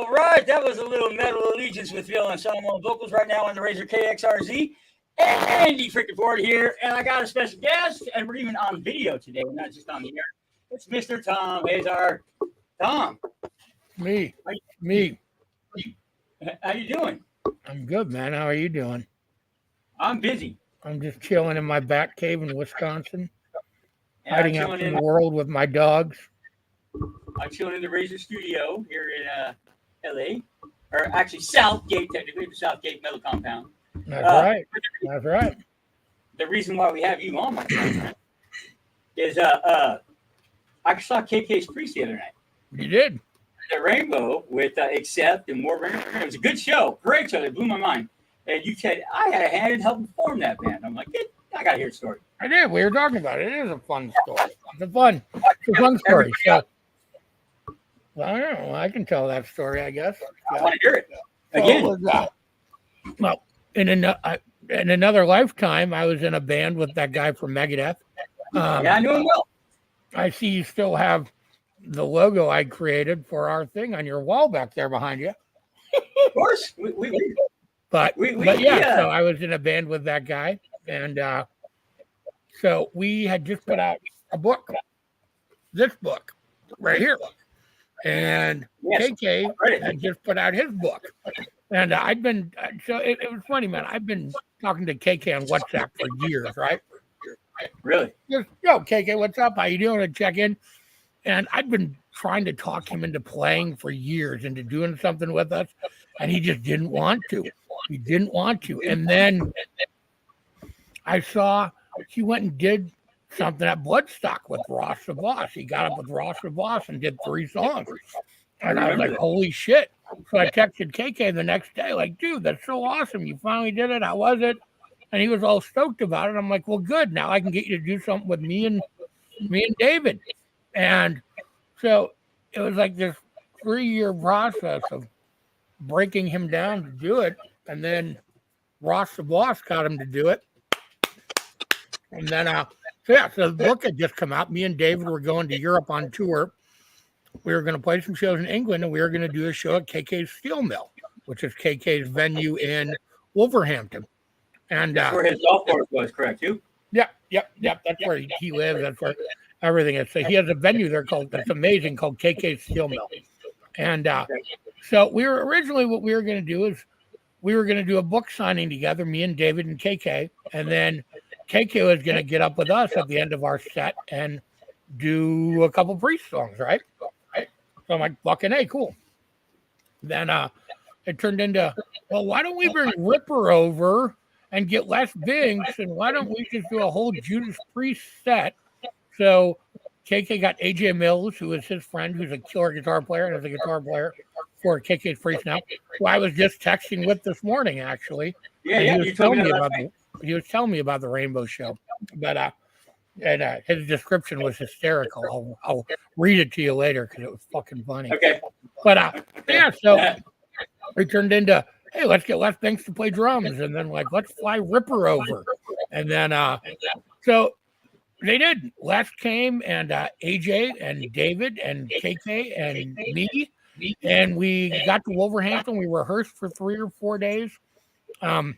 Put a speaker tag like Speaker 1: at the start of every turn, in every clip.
Speaker 1: All right, that was a little Metal Allegiance with Phil and Solomon vocals right now on the Razor KXRZ. Andy freaking Ford here, and I got a special guest, and we're even on video today. We're not just on the air. It's Mr. Thom Hazaert. Thom.
Speaker 2: Me.
Speaker 1: How you doing?
Speaker 2: I'm good, man. How are you doing?
Speaker 1: I'm busy.
Speaker 2: I'm just chilling in my bat cave in Wisconsin,
Speaker 1: And
Speaker 2: hiding out from the world with my dogs.
Speaker 1: I'm chilling in the Razor studio here in LA, or actually Southgate, technically, the Southgate Metal Compound.
Speaker 2: That's right. That's right.
Speaker 1: The reason why we have you on, my friend, is I saw KK's Priest the other night.
Speaker 2: You did?
Speaker 1: The Rainbow with Accept and More Rainbow. It was a good show. Great show. It blew my mind. And you said, I had a hand in helping form that band. I'm like, I got to hear the story.
Speaker 2: I did. We were talking about it. It is a fun story. It's a fun story. So, I don't know. I can tell that story, I guess.
Speaker 1: I want to hear it. Again.
Speaker 2: Well, in another lifetime, I was in a band with that guy from Megadeth.
Speaker 1: Yeah, I knew him well.
Speaker 2: I see you still have the logo I created for our thing on your wall back there behind you.
Speaker 1: Of course.
Speaker 2: But yeah, so I was in a band with that guy. And so we had just put out a book, this book right here. And KK had just put out his book. And I'd been, so it was funny, man. I've been talking to KK on WhatsApp for years, right?
Speaker 1: Really?
Speaker 2: Just, yo, KK, what's up? How you doing? To check in. And I'd been trying to talk him into playing for years, into doing something with us. And he just didn't want to. He didn't want to. And then I saw he went and did something at Bloodstock with Ross the Boss. He got up with Ross the Boss and did 3 songs. And I was like, holy shit. So I texted KK the next day, like, dude, that's so awesome. You finally did it. How was it? And he was all stoked about it. I'm like, well, good. Now I can get you to do something with me and David. And so it was like this 3-year process of breaking him down to do it. And then Ross the Boss got him to do it. And then, so the book had just come out. Me and David were going to Europe on tour. We were going to play some shows in England, and we were going to do a show at KK's Steel Mill, which is KK's venue in Wolverhampton. And
Speaker 1: that's where his golf course was, correct? You?
Speaker 2: Yep. That's where he lives. That's where everything is. So he has a venue there that's amazing, called KK's Steel Mill. And so we were originally, what we were going to do is we were going to do a book signing together, me and David and KK, and then KK was going to get up with us at the end of our set and do a couple Priest songs, right? So I'm like, fucking hey, cool. Then it turned into, well, why don't we bring Ripper over and get Les Binks, and why don't we just do a whole Judas Priest set? So KK got AJ Mills, who is his friend, who's a killer guitar player and is a guitar player for KK's Priest now, who I was just texting with this morning, actually.
Speaker 1: Yeah,
Speaker 2: he was telling me about the Rainbow Show. But his description was hysterical. I'll read it to you later because it was fucking funny.
Speaker 1: Okay.
Speaker 2: But yeah, so we turned into, hey, let's get Les Binks to play drums, and then like let's fly Ripper over, and then so they did. Les came, and AJ and David and KK and me, and we got to Wolverhampton. We rehearsed for 3 or 4 days, and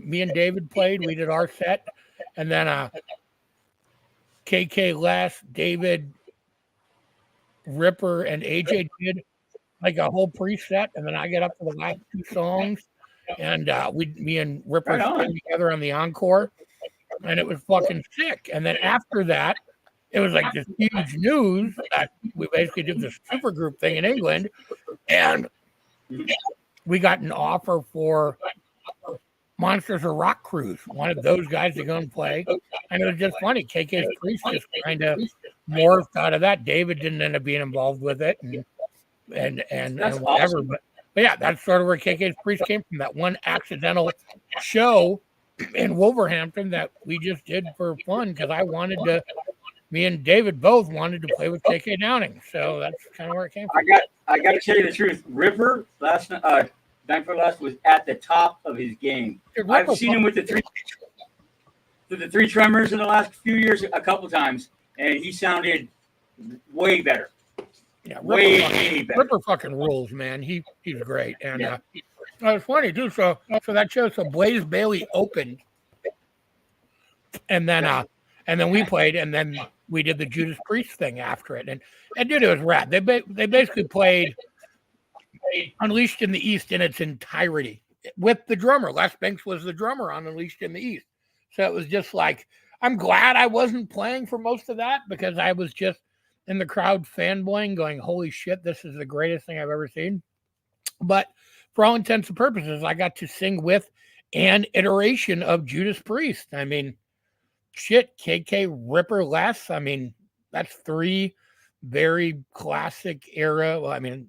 Speaker 2: me and David played. We did our set. And then KK, Les, David, Ripper, and AJ did like a whole preset. And then I get up for the last 2 songs. And me and Ripper sang together on the encore. And it was fucking sick. And then after that, it was like this huge news that we basically did this super group thing in England. And we got an offer for Monsters of Rock Cruise, wanted those guys to go and play. And it was just funny. KK's Priest just kind of morphed out of that. David didn't end up being involved with it and whatever. Awesome. But yeah, that's sort of where KK's Priest came from, that one accidental show in Wolverhampton that we just did for fun because me and David both wanted to play with KK Downing. So that's kind of where it came from.
Speaker 1: I got to tell you the truth. Ripper last night, Night for Last was at the top of his game. I've seen him with the three tremors in the last few years a couple times, and he sounded way better.
Speaker 2: Yeah,
Speaker 1: way better.
Speaker 2: Ripper fucking rules, man. He's great, and it was funny too. So that show, so Blaze Bayley opened, and then we played, and then we did the Judas Priest thing after it, and dude, it was rad. They basically played Unleashed in the East in its entirety with the drummer. Les Binks was the drummer on Unleashed in the East, so it was just like, I'm glad I wasn't playing for most of that because I was just in the crowd fanboying, going, "Holy shit, this is the greatest thing I've ever seen." But for all intents and purposes, I got to sing with an iteration of Judas Priest. I mean, shit, KK, Ripper, Les. I mean, that's three very classic era. Well, I mean,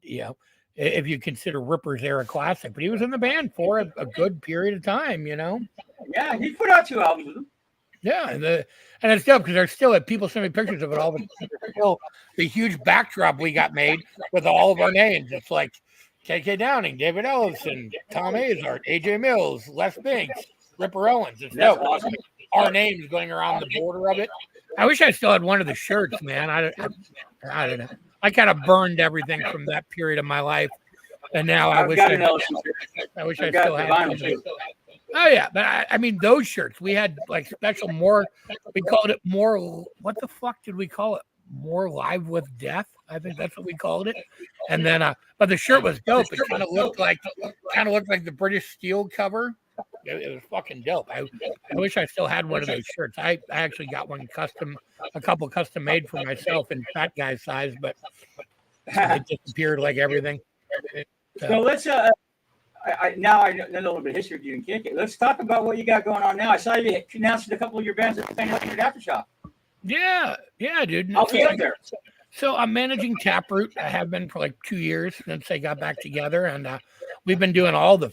Speaker 2: if you consider Ripper's era classic, but he was in the band for a good period of time,
Speaker 1: Yeah, he put out 2 albums with them.
Speaker 2: Yeah, and it's dope because there's still, people send me pictures of it all the huge backdrop we got made with all of our names. It's like KK Downing, David Ellison, Thom Hazaert, AJ Mills, Les Binks, Ripper Owens. It's dope. Awesome. Our names going around the border of it. I wish I still had one of the shirts, man. I don't know. I kind of burned everything from that period of my life, and now I wish I still had one. Oh yeah, but I mean those shirts. We had like special more. We called it more. What the fuck did we call it? More Live with Death. I think that's what we called it. And then, but the shirt was dope. It kind of looked like the British Steel cover. It was fucking dope. I wish I still had one of those shirts. I actually got one a couple custom made for myself in fat guy size, but it disappeared like everything.
Speaker 1: So let's now I know a little bit of history of you and KK. Let's talk about what you got going on now. I saw you announced a couple of your bands at the Aftershock.
Speaker 2: Yeah, dude.
Speaker 1: I'll be up there.
Speaker 2: So I'm managing Taproot. I have been for like 2 years since they got back together, and we've been doing all the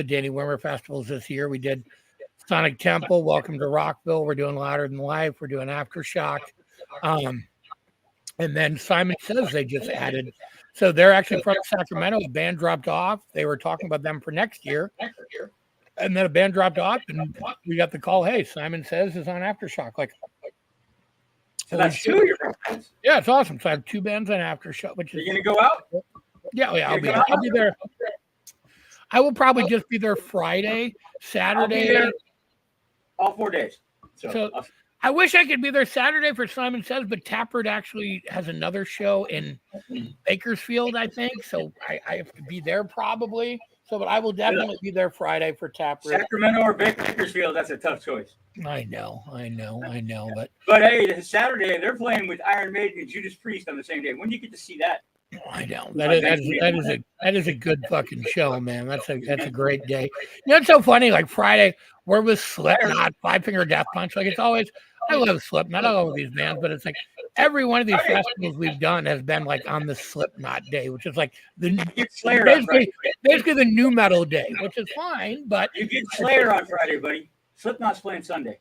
Speaker 2: Danny Wimmer festivals this year. We did Sonic Temple, Welcome to Rockville. We're doing Louder Than Life. We're doing Aftershock, and then Simon Says they just added. So they're actually from Sacramento. A band dropped off. They were talking about them for next year, and then a band dropped off, and we got the call. Hey, Simon Says is on Aftershock. Like.
Speaker 1: So that's 2 of your bands.
Speaker 2: Yeah, it's awesome. So I have 2 bands on Aftershock. Which is,
Speaker 1: you gonna go out?
Speaker 2: Yeah, I'll be there. I'll be there. I will probably just be there Friday, Saturday.
Speaker 1: All 4 days.
Speaker 2: So I wish I could be there Saturday for Simon Says, but Taproot actually has another show in Bakersfield, I think. So I have to be there probably. So, but I will definitely be there Friday for Taproot.
Speaker 1: Sacramento or Bakersfield, that's a tough choice.
Speaker 2: I know.
Speaker 1: But hey, Saturday they're playing with Iron Maiden and Judas Priest on the same day. When do you get to see that?
Speaker 2: I know that is a good fucking show, man. That's a great day. It's so funny. Like Friday, we're with Slipknot, Five Finger Death Punch. Like it's always, I love Slipknot. I love these bands, but it's like every one of these festivals we've done has been like on the Slipknot day, which is like basically the new metal day, which is fine. But
Speaker 1: you get Slayer on Friday, buddy. Slipknot's playing Sunday.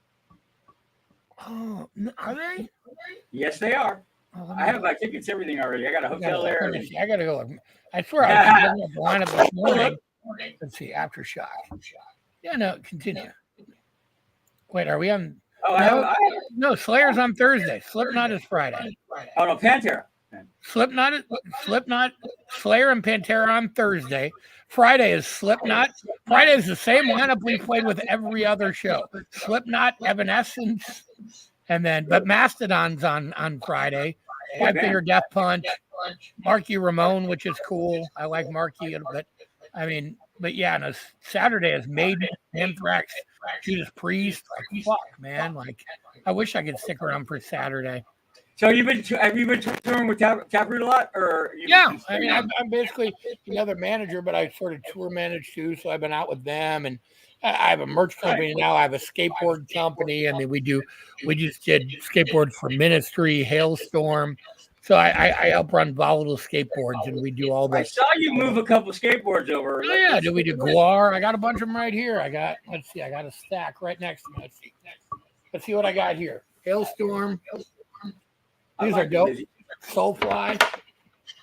Speaker 2: Oh, are they?
Speaker 1: Yes, they are. I have my tickets, everything already. I got a hotel there.
Speaker 2: I gotta go. I swear I was the lineup this morning. Let's see, Aftershock. Yeah, no, continue. Wait, are we on? No, Slayer's on Thursday. Slipknot is Friday.
Speaker 1: Oh no, Pantera.
Speaker 2: Slipknot, Slayer and Pantera on Thursday. Friday is Slipknot. Friday is the same lineup we played with every other show. Slipknot, Evanescence, and then but Mastodon's on Friday. Five Finger Death Punch, Marky Ramone, which is cool. I like Marky, but yeah, no, Saturday is Maiden, Anthrax, Judas Priest. Like, fuck, man. Like, I wish I could stick around for Saturday.
Speaker 1: So have you been touring with Taproot a lot, or?
Speaker 2: I'm basically another manager, but I sort of tour manage too. So I've been out with them, and I have a merch company now. I have a skateboard company, and then we just did skateboards for Ministry, Hailstorm. So I help run Volatile Skateboards, and we do all that.
Speaker 1: I saw you move a couple skateboards over.
Speaker 2: Oh yeah, we do Guar. I got a bunch of them right here. I got a stack right next to me. Let's see what I got here. Hailstorm. These are dope. Soulfly.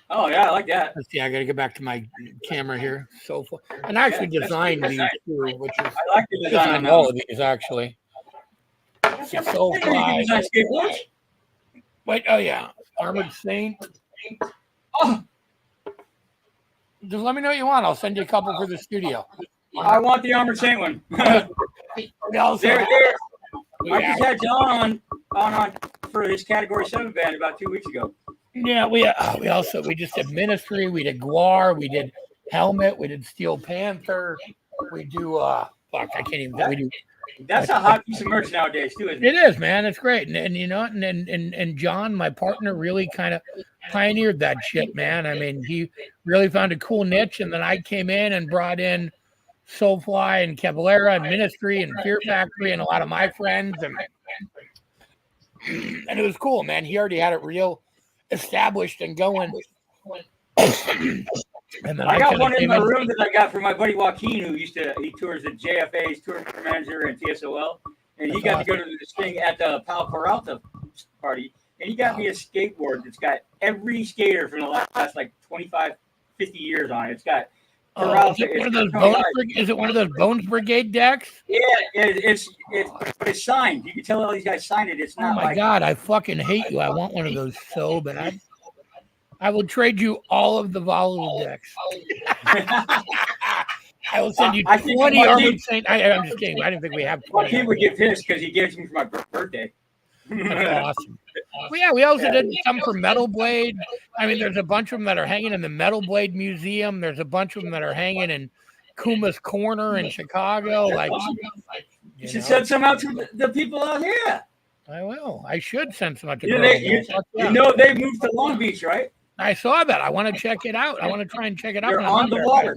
Speaker 1: Oh yeah, I like that.
Speaker 2: Let's see. I got to get back to my camera here. Soulfly. And I actually designed these too, which is
Speaker 1: I like the design
Speaker 2: on all of these actually. Soulfly.
Speaker 1: Skateboards?
Speaker 2: Wait. Oh yeah. Armored Saint.
Speaker 1: Oh,
Speaker 2: Just let me know what you want. I'll send you a couple for the studio.
Speaker 1: I want the Armored Saint one. I just had John on for his Category 7 band about 2 weeks ago.
Speaker 2: Yeah, we just did Ministry, we did Guar, we did Helmet, we did Steel Panther, we do I can't even we do.
Speaker 1: That's a hot piece of merch nowadays too, isn't it?
Speaker 2: It is, man. It's great. And you know, and John, my partner, really kind of pioneered that shit, man. I mean, he really found a cool niche, and then I came in and brought in Soulfly and Caballera and Ministry and Fear Factory and a lot of my friends, and it was cool, man. He already had it real established and going. And then
Speaker 1: I got one in my room that I got from my buddy Joaquin, who he tours the JFA's tour manager and TSOL, and he got to go to this thing at the Pal Peralta party, and he got me a skateboard that's got every skater from the last like 25, 50 years on it. It's got Peralta.
Speaker 2: Is it one of those Bones Brigade decks?
Speaker 1: Yeah, it's signed. You can tell all these guys signed it. It's not.
Speaker 2: Oh my God, I fucking hate you. I want one of those so bad. I will trade you all of the volatile decks. I will send you 20 Armored Saint. I'm just kidding. I didn't think we have 20.
Speaker 1: He would get pissed because he gave it to me for my birthday.
Speaker 2: That's awesome. Well, yeah, we also did some for Metal Blade. I mean, there's a bunch of them that are hanging in the Metal Blade Museum. There's a bunch of them that are hanging in Kuma's Corner in Chicago. Like,
Speaker 1: you should send some out to the people out here.
Speaker 2: I will. I should send some out to
Speaker 1: you know they moved to Long Beach, right?
Speaker 2: I saw that. I want to check it out. I want to try and check it out.
Speaker 1: They're on the water.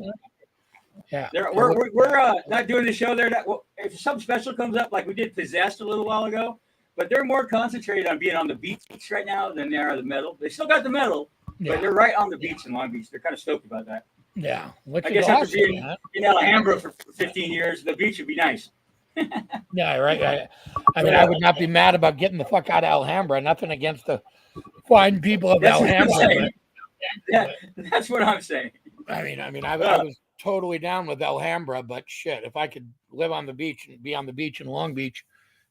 Speaker 2: Yeah.
Speaker 1: We're not doing the show there. If something special comes up, like we did Possessed a little while ago, but they're more concentrated on being on the beach right now than they are the metal. They still got the metal, but they're right on the beach in Long Beach. They're kind of stoked about that.
Speaker 2: Yeah.
Speaker 1: I guess after being in Alhambra for 15 years, the beach would be nice.
Speaker 2: Yeah, right. I mean, I would not be mad about getting the fuck out of Alhambra. Nothing against the fine people of Alhambra.
Speaker 1: Yeah, that's what I'm saying.
Speaker 2: I was totally down with Alhambra, but shit, if I could live on the beach and be on the beach in Long Beach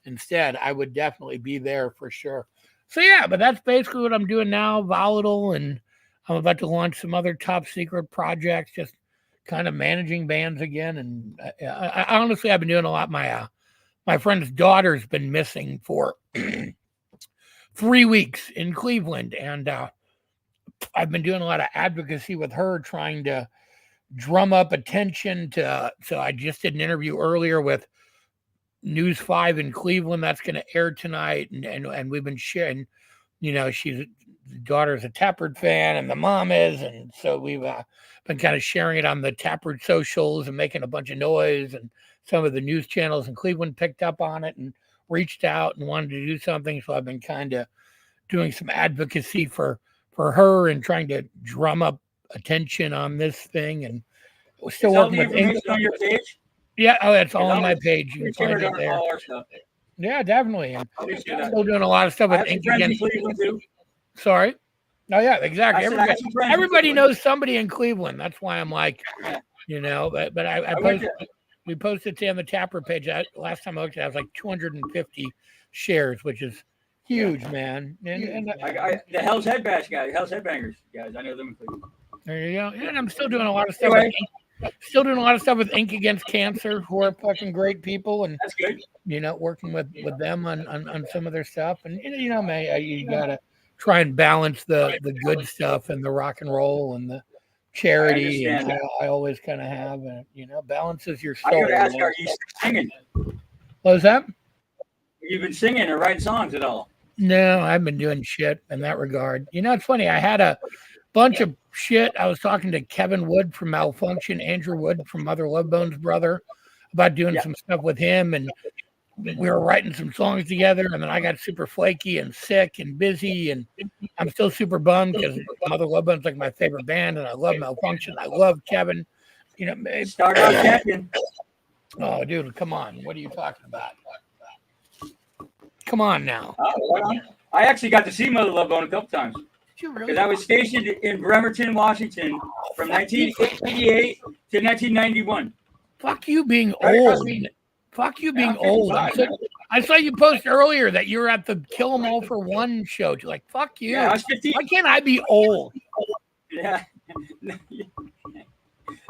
Speaker 2: instead, I would definitely be there for sure. So yeah, but that's basically what I'm doing now, Volatile, and I'm about to launch some other top secret projects, just kind of managing bands again. And I honestly, I've been doing a lot. My friend's daughter's been missing for 3 weeks in Cleveland, and I've been doing a lot of advocacy with her, trying to drum up attention to. So I just did an interview earlier with News 5 in Cleveland that's going to air tonight, and we've been sharing. You know, the daughter's a Taproot fan, and the mom is, and so we've been kind of sharing it on the Taproot socials and making a bunch of noise. And some of the news channels in Cleveland picked up on it and reached out and wanted to do something. So I've been kind of doing some advocacy for her and trying to drum up attention on this thing. And we're still working with
Speaker 1: information on your page.
Speaker 2: Yeah, it's all on my page. You can find it there. Yeah, definitely. I'm still doing a lot of stuff with Ink Against. Sorry. Oh yeah, exactly. Everybody knows somebody in Cleveland. That's why I'm like, you know. But we posted it on the Tapper page. Last time I looked at it, I was like 250 shares, which is huge, man. And
Speaker 1: the Hell's Headbangers guys, I know them in Cleveland.
Speaker 2: There you go. And I'm still doing a lot of stuff. With Ink Against Cancer, who are fucking great people, and
Speaker 1: that's good.
Speaker 2: You know, working with them on some of their stuff, and you know, man, you gotta try and balance the good stuff and the rock and roll and the charity. And I always kind of have, you know, balances your soul.
Speaker 1: I gotta ask, are you singing?
Speaker 2: What was that?
Speaker 1: You've been singing or writing songs at all?
Speaker 2: No, I've been doing shit in that regard. You know, it's funny. I had a bunch of shit. I was talking to Kevin Wood from Malfunction, Andrew Wood from Mother Love Bone's brother, about doing some stuff with him, and we were writing some songs together, and then I got super flaky and sick and busy, and I'm still super bummed because Mother Love Bone's like my favorite band, and I love Malfunction. I love Kevin. You know,
Speaker 1: start out Kevin.
Speaker 2: Oh, dude, come on. What are you talking about? Come on now.
Speaker 1: I actually got to see Mother Love Bone a couple times.
Speaker 2: Because
Speaker 1: I was stationed in Bremerton, Washington from 1988 to 1991.
Speaker 2: Fuck you being old. Fuck you being old. I saw you post earlier that you were at the Kill 'Em All for One show. You're like, fuck you.
Speaker 1: Yeah, I was 15.
Speaker 2: Why can't I be old?
Speaker 1: Yeah.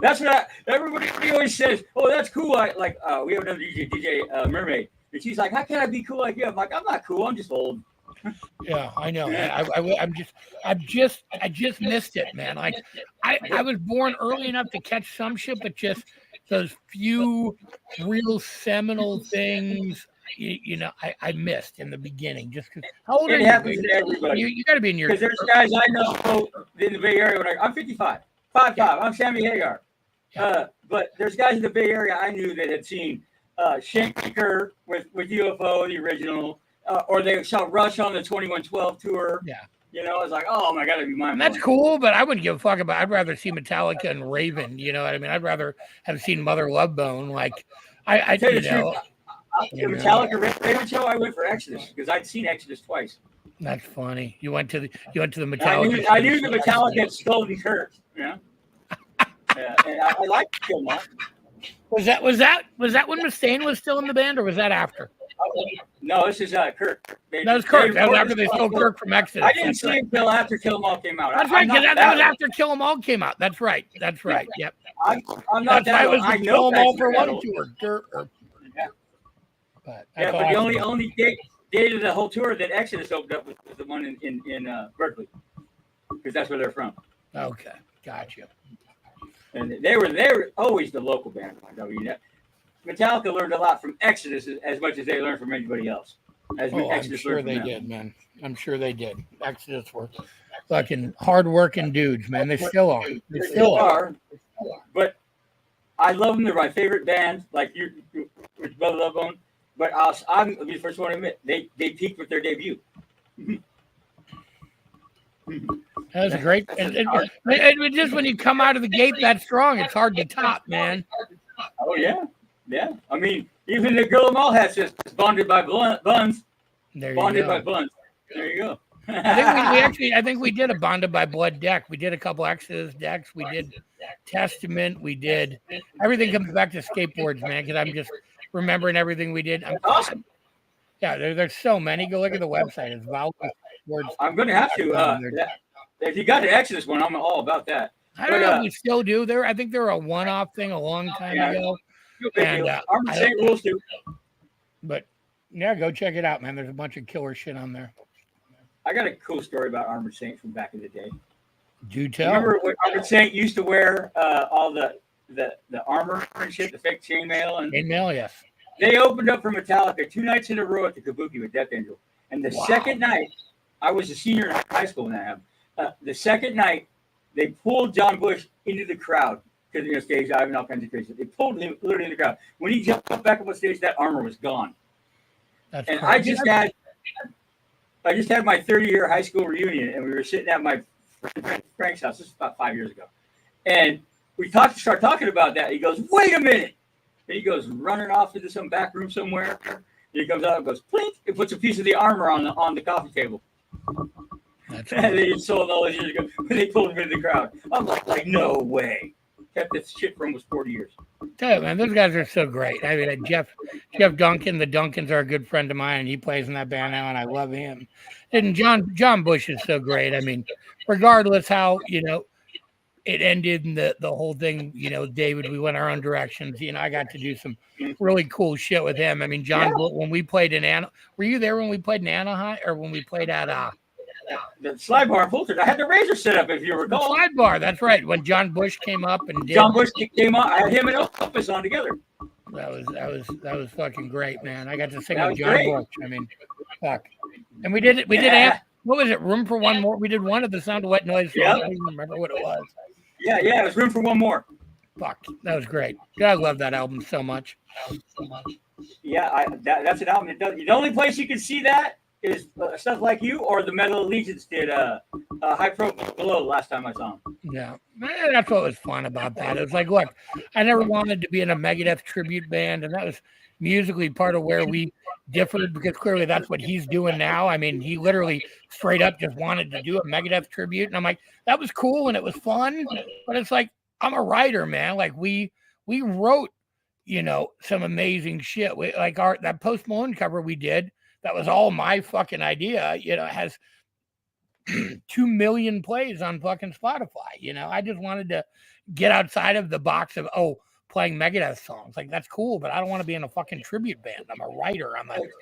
Speaker 1: That's what everybody always says. Oh, that's cool. We have another DJ Mermaid, and she's like, "How can I be cool like you?" I'm like, "I'm not cool. I'm just old."
Speaker 2: Yeah, I know. I just missed it, man. Like, I was born early enough to catch some shit, but just those few real seminal things, I missed in the beginning. Just because, how old are
Speaker 1: It
Speaker 2: you?
Speaker 1: happens to everybody.
Speaker 2: You got to be in your.
Speaker 1: Because there's guys I know in the Bay Area. I'm 55, 5'5". I'm Sammy Hagar. But there's guys in the Bay Area I knew that had seen Shaker with UFO, the original, or they saw Rush on the 2112 tour.
Speaker 2: Yeah.
Speaker 1: I was like, oh my God, that'd be mine.
Speaker 2: That's cool, but I wouldn't give a fuck about. I'd rather see Metallica and Raven. You know what I mean? I'd rather have seen Mother Love Bone. Like, I
Speaker 1: tell you the truth. The Metallica Raven show, I went for Exodus because I'd seen Exodus twice.
Speaker 2: That's funny. You went to the Metallica.
Speaker 1: I knew the Metallica had stolen Kurt. Yeah. And I liked Killmonger.
Speaker 2: Was that when Mustaine was still in the band, or was that after?
Speaker 1: No, this is Kurt.
Speaker 2: That was Kurt. That was after they stole Kurt from Exodus.
Speaker 1: I didn't see him until after Kill 'Em All came out.
Speaker 2: That's right, because that was after Kill 'Em All came out. That's right. Yep.
Speaker 1: I'm not that.
Speaker 2: I was
Speaker 1: I
Speaker 2: Kill
Speaker 1: know
Speaker 2: 'Em All for one tour.
Speaker 1: But the only date of the whole tour that Exodus opened up was the one in Berkeley, because that's where they're from.
Speaker 2: Okay, gotcha.
Speaker 1: And they were always the local band. Metallica learned a lot from Exodus as much as they learned from anybody else.
Speaker 2: I'm sure they did, man. I'm sure they did. Exodus were fucking hard-working dudes, man. They still are. They still are.
Speaker 1: But I love them. They're my favorite band, like you, with Brother Love Bone. But I'm the first one to admit they peaked with their debut.
Speaker 2: That was great. And just when you come out of the gate that strong, it's hard to top, man.
Speaker 1: Oh yeah. I mean, even the Girl Mall has just bonded by buns. Bonded by buns. There you go.
Speaker 2: I think we did a Bonded by Blood deck. We did a couple Exodus decks. We did Testament. We did everything comes back to skateboards, man. Because I'm just remembering everything we did.
Speaker 1: Awesome.
Speaker 2: Yeah, there's so many. Go look at the website. It's Valkyrie.
Speaker 1: I'm going to have to. If you got the Exodus one, I'm all about that.
Speaker 2: I don't know if we still do. I think they were a one-off thing a long time ago. And
Speaker 1: Armored Saint rules too.
Speaker 2: But yeah, go check it out, man. There's a bunch of killer shit on there.
Speaker 1: I got a cool story about Armored Saint from back in the day.
Speaker 2: Do tell.
Speaker 1: Remember when Armored Saint used to wear all the armor and shit, the fake chainmail and
Speaker 2: chainmail, yes.
Speaker 1: They opened up for Metallica 2 nights in a row at the Kabuki with Death Angel, and the second night, I was a senior in high school when that happened. The second night, they pulled John Bush into the crowd. Because stage dive and all kinds of crazy. They pulled him literally in the crowd. When he jumped back up on stage, that armor was gone.
Speaker 2: That's
Speaker 1: and
Speaker 2: crazy.
Speaker 1: I just had my 30-year high school reunion, and we were sitting at my friend Frank's house. This was about 5 years ago, and we started talking about that. He goes, "Wait a minute!" And he goes running off into some back room somewhere. And he comes out and goes, "Plink!" and puts a piece of the armor on the coffee table.
Speaker 2: That's
Speaker 1: and they sold all those years ago when they pulled him into the crowd. I'm like, no way. Kept this shit for almost 40 years.
Speaker 2: Tell you, man, those guys are so great. I mean, Jeff Duncan, the Duncans are a good friend of mine, and he plays in that band now, and I love him. And John Bush is so great. I mean, regardless how, it ended and the whole thing, David, we went our own directions. I got to do some really cool shit with him. I mean, John, when we played in Anaheim, were you there when we played in Anaheim or when we played at
Speaker 1: the Slide Bar in Fulton? I had the Razor set up, if you recall.
Speaker 2: The Slide Bar, that's right. When John Bush came up and
Speaker 1: John Bush came up, I had him and Opus on together.
Speaker 2: That was fucking great, man. I got to sing with John Bush. I mean, fuck. And we did it. We did what was it? Room for One More. We did one of the Sound of Wet Noise. I don't even remember what it was.
Speaker 1: Yeah, it was Room for One More.
Speaker 2: Fuck, that was great. I love that album so much.
Speaker 1: Yeah, that's an album. The only place you can see that is Stuff Like You, or the Metal Allegiance did High Pro Below last time I saw him.
Speaker 2: Yeah, that's what was fun about that. It was like, look, I never wanted to be in a Megadeth tribute band, and that was musically part of where we differed, because clearly that's what he's doing now. I mean, he literally straight up just wanted to do a Megadeth tribute, and I'm like, that was cool and it was fun, but it's like, I'm a writer, man. Like we wrote, some amazing shit. Like that Post Malone cover we did. That was all my fucking idea. It has 2 million plays on fucking Spotify. You know, I just wanted to get outside of the box of, playing Megadeth songs. Like, that's cool, but I don't want to be in a fucking tribute band. I'm a writer.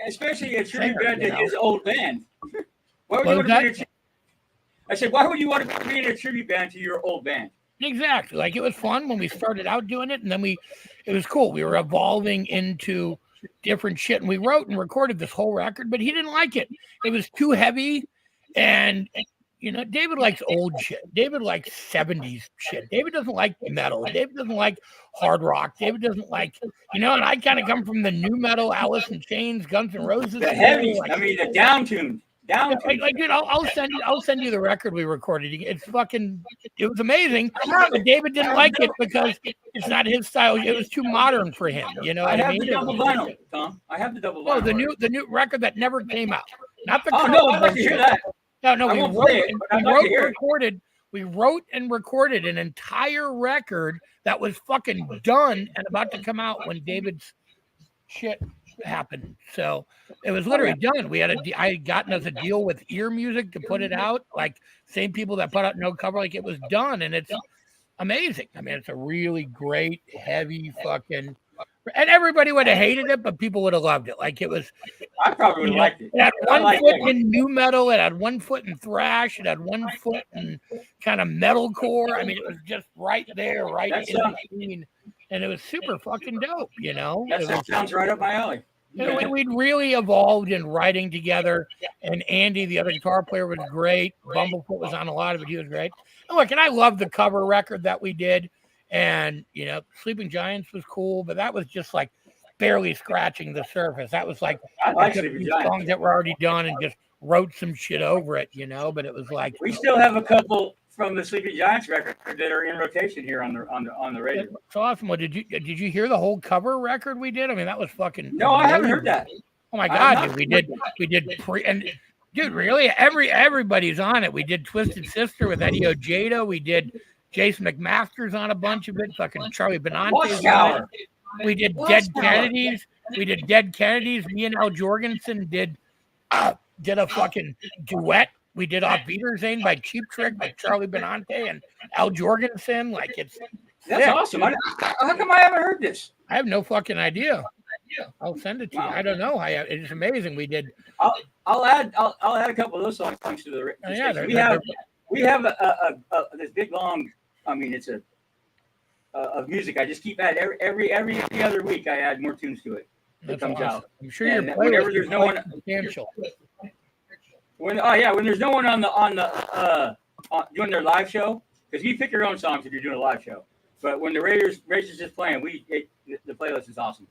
Speaker 1: Especially a tribute band to
Speaker 2: you know?
Speaker 1: his old band. Why would
Speaker 2: What
Speaker 1: you
Speaker 2: was
Speaker 1: want to be in I said, why would you want to be in a tribute band to your old band?
Speaker 2: Exactly. Like, it was fun when we started out doing it, and then it was cool. We were evolving into different shit, and we wrote and recorded this whole record, but he didn't like it. It was too heavy, and you know, David likes old shit. David likes 70s shit. David doesn't like metal. David doesn't like hard rock. David doesn't like, you know, and I kind of come from the new metal, Alice in Chains, Guns N' Roses.
Speaker 1: The heavy, the down-tuned.
Speaker 2: Like, dude, I'll send you the record we recorded. It was amazing. But David didn't like it because it's not his style. It was too modern for him. You know,
Speaker 1: I have the double vinyl, Tom. I have the double vinyl.
Speaker 2: Oh, the new record that never came out. Not the.
Speaker 1: Oh no, I'd like to hear that.
Speaker 2: No, we wrote and recorded an entire record that was fucking done and about to come out when David's shit happened. So it was literally done. I had gotten us a deal with Ear Music to put it out, like same people that put out No Cover, like it was done, and it's amazing. I mean, it's a really great, heavy fucking. And everybody would have hated it, but people would have loved it. Like, it was.
Speaker 1: I probably would have liked it.
Speaker 2: It had one foot in new metal. It had 1 foot in thrash. It had 1 foot in kind of metalcore. I mean, it was just right there, right in between. And it was super fucking dope, you know?
Speaker 1: That sounds right up my alley.
Speaker 2: We'd really evolved in writing together. And Andy, the other guitar player, was great. Bumblefoot was on a lot of it. He was great. And look, and I love the cover record that we did. And, you know, Sleeping Giants was cool, but that was just like barely scratching the surface. That was like songs that were already done and just wrote some shit over it, you know, but it was like.
Speaker 1: We still have a couple from the Sleeping Giants record that are in rotation here on the radio.
Speaker 2: It's awesome. Well, did you hear the whole cover record we did? I mean, that was fucking.
Speaker 1: No, I haven't heard that.
Speaker 2: Oh my God, dude, we did and dude, really, everybody's on it. We did Twisted Sister with Eddie Ojeda. We did Jason McMaster's on a bunch of it. Fucking Charlie Benante's on it. We did Dead Kennedys. Me and Al Jorgensen did a fucking duet. We did Off Beaterzane by Cheap Trick by Charlie Benante and Al Jorgensen. Like,
Speaker 1: that's awesome. How come I haven't heard this?
Speaker 2: I have no fucking idea. I'll send it to you. I don't know. It's amazing. We did.
Speaker 1: I'll add a couple of those songs to the. We have this big long. I mean, it's of music. I just keep adding every other week. I add more tunes to it. That comes out.
Speaker 2: I'm sure you're
Speaker 1: whenever there's no one
Speaker 2: substantial.
Speaker 1: When there's no one on doing their live show, because you pick your own songs if you're doing a live show. But when the Raiders just playing, the playlist is awesome.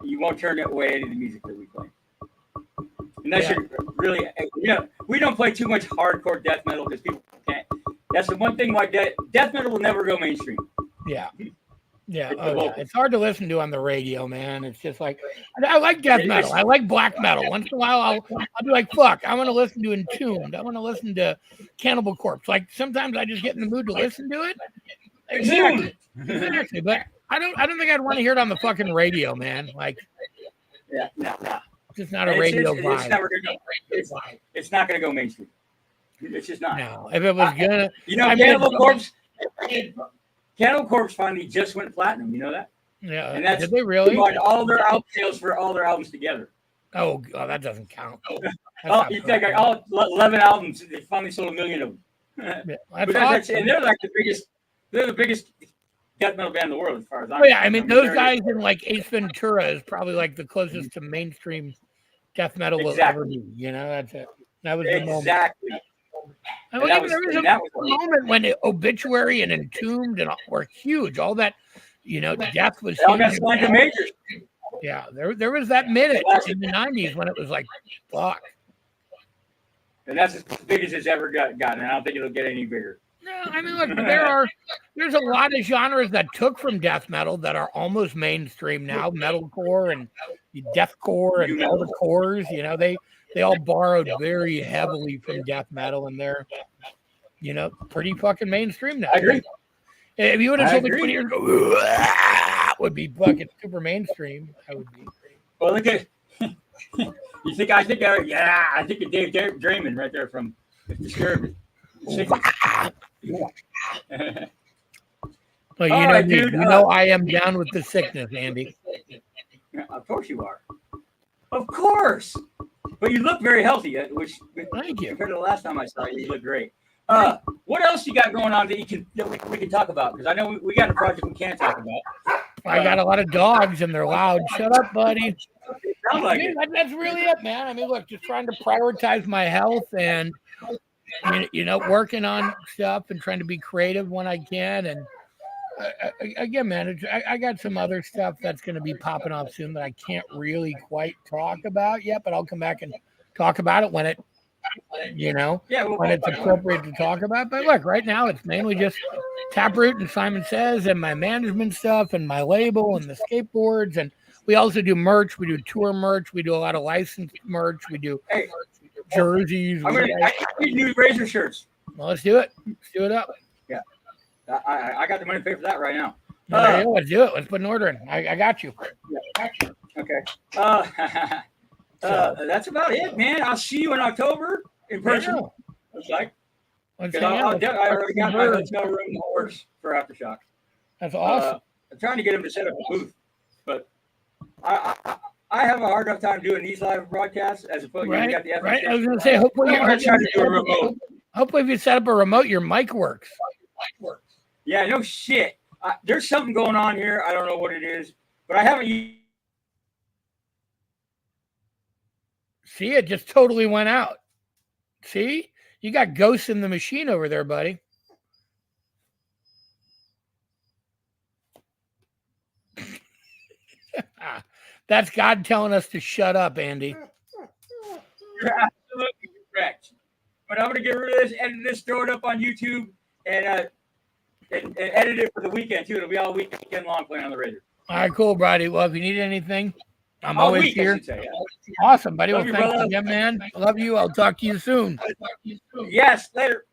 Speaker 1: You won't turn away any of the music that we play. And that should really, we don't play too much hardcore death metal because people can't. That's the one thing why death metal will never go mainstream.
Speaker 2: Yeah. Yeah. It's hard to listen to on the radio, man. It's just like, I like death metal. I like black metal. Once in a while, I'll be like, fuck, I want to listen to Entombed. I want to listen to Cannibal Corpse. Like, sometimes I just get in the mood to listen to it. Exactly. But I don't think I'd want to hear it on the fucking radio, man. Like,
Speaker 1: no.
Speaker 2: It's just not a radio vibe.
Speaker 1: It's not going to go mainstream. It's just not.
Speaker 2: No, if it was gonna,
Speaker 1: Cannibal Corpse finally just went platinum. You know that?
Speaker 2: Yeah.
Speaker 1: And that's
Speaker 2: did they really?
Speaker 1: All their album sales for all their albums together.
Speaker 2: Oh, that doesn't count.
Speaker 1: You think all 11 albums? They finally sold 1 million of them.
Speaker 2: Awesome.
Speaker 1: And they're like the biggest. They're the biggest death metal band in the world, as far as I'm.
Speaker 2: Yeah, I mean, those guys in like Ace Ventura is probably like the closest to mainstream death metal will ever be. You know, that's it. That was the moment.
Speaker 1: Exactly.
Speaker 2: There was a moment when Obituary and Entombed and were huge. All that, death was huge.
Speaker 1: Majors.
Speaker 2: Yeah, there was that minute in the 90s when it was like, fuck.
Speaker 1: And that's as big as it's ever gotten. And I don't think it'll get any bigger.
Speaker 2: No, I mean, look, there's a lot of genres that took from death metal that are almost mainstream now. Metalcore and deathcore and all the cores, they all borrowed very heavily from death metal, and they're, pretty fucking mainstream now.
Speaker 1: I agree.
Speaker 2: If you would have told me 20 years ago, would be fucking super mainstream, I would be.
Speaker 1: Well, look at You think I think of Dave Draymond right there from Disturbed.
Speaker 2: Well, you
Speaker 1: All
Speaker 2: know
Speaker 1: right,
Speaker 2: me.
Speaker 1: dude,
Speaker 2: You know I am down with the sickness, Andy.
Speaker 1: Of course you are. Of course. But you look very healthy, which
Speaker 2: Thank you.
Speaker 1: compared to the last time I saw you, you look great. What else you got going on that we can talk about? Because I know we got a project we can't talk about.
Speaker 2: I got a lot of dogs and they're loud. Shut up, buddy.
Speaker 1: Sound like it.
Speaker 2: That's really it, man. I mean, look, just trying to prioritize my health and, working on stuff and trying to be creative when I can. And again, man, I got some other stuff that's going to be popping off soon that I can't really quite talk about yet, but I'll come back and talk about it when it, when it's appropriate to talk about. But look, right now it's mainly just Taproot and Simon Says and my management stuff and my label and the skateboards. And we also do merch. We do tour merch. We do a lot of licensed merch. We do jerseys.
Speaker 1: I need new Razor shirts.
Speaker 2: Well, let's do it. Let's do it up.
Speaker 1: Yeah. I got the money to pay for that right now.
Speaker 2: Let's do it. Let's put an order in. I got you.
Speaker 1: Okay. That's about it, man. I'll see you in October in person. Looks like. I already got my hotel room in the horse for Aftershock.
Speaker 2: That's awesome.
Speaker 1: I'm trying to get him to set up a booth, but I have a hard enough time doing these live broadcasts as opposed to you got the FM.
Speaker 2: Right. I was going to say, hopefully
Speaker 1: I'm going to try to do a remote.
Speaker 2: Hopefully, if you set up a remote, your mic works.
Speaker 1: Yeah, no shit. There's something going on here. I don't know what it is, but I haven't.
Speaker 2: See, it just totally went out. See? You got ghosts in the machine over there, buddy. That's God telling us to shut up, Andy.
Speaker 1: You're absolutely correct. But I'm going to get rid of this, edit this, throw it up on YouTube, and edit it for the weekend, too. It'll be all weekend long playing on the radio.
Speaker 2: All right, cool, buddy. Well, if you need anything, I'm always here. Awesome, buddy. Well, thanks again, man. I love you. I'll talk to you soon.
Speaker 1: Yes, later.